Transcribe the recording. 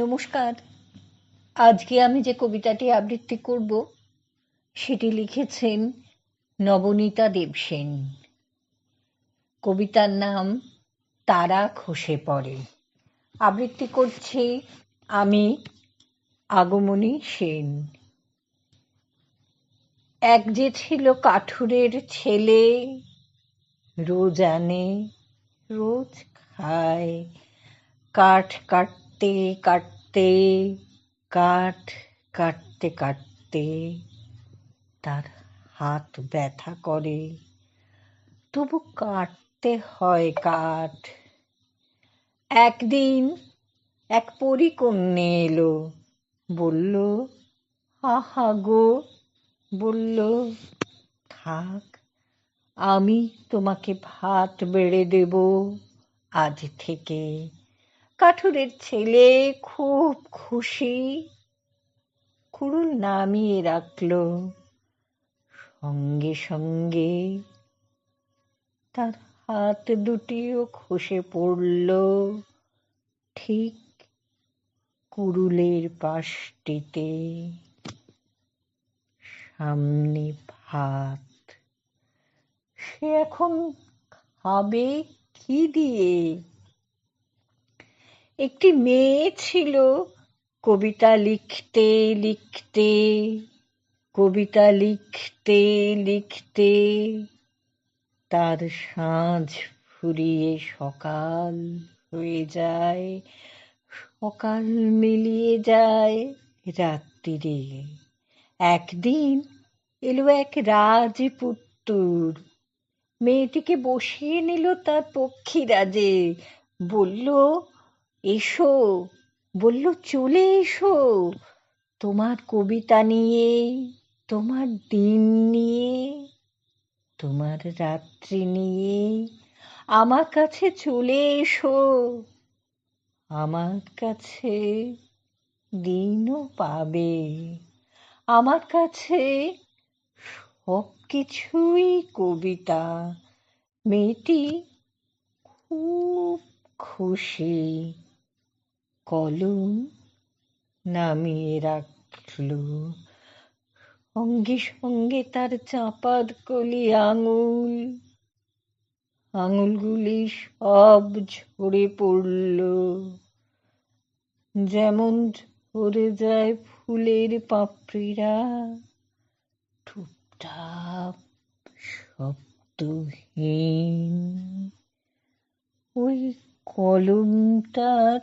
নমস্কার। আজকে আমি যে কবিতাটি আবৃত্তি করব সেটি লিখেছেন নবনীতা দেবসেন। কবিতার নাম তারা খসে পড়ে। আবৃত্তি করছি আমি, আগমনী সেন। এক যে ছিল কাঠুরের ছেলে, রোজ আনে রোজ খায়। কাঠ কাটতে কাটতে কাঠ কাটতে কাটতে তার হাত ব্যথা করে, তবু কাটতে হয় কাঠ। একদিন এক পরীকন্যে এলো, বলল আহা গো, বলল থাক, আমি তোমাকে ভাত বেড়ে দেব আজ থেকে। কাঠুরের ছেলে খুব খুশি, কুড়ুল নামিয়ে রাখল। সঙ্গে সঙ্গে তার হাত দুটিও খসে পড়ল ঠিক কুড়ুলের পাশটিতে। সামনে ভাত, সে এখন খাবে কি দিয়ে? একটি মেয়ে ছিল কবিতা লিখতে লিখতে, কবিতা লিখতে লিখতে তার সাঁঝ ফুরিয়ে সকাল হয়ে যায়, সকাল মিলিয়ে যায় রাত্রিরে। একদিন এলো এক রাজপুত্তুর, মেয়েটিকে বসিয়ে নিল তার পক্ষীরাজে। বলল এসো, বলল চলে এসো, তোমার কবিতা নিয়ে, তোমার দিন নিয়ে, তোমার রাত্রি নিয়ে আমার কাছে চলে এসো। আমার কাছে দিনও পাবে, আমার কাছে সব কিছুই কবিতা। মেয়েটি খুব খুশি, কলম নামিয়ে রাখল। সঙ্গে সঙ্গে তার চাঁপার কলি আঙুল, আঙুলগুলি সব ঝরে পড়ল, যেমন ঝরে যায় ফুলের পাপড়িরা, টুপটাপ শব্দহীন। ওই কলমটার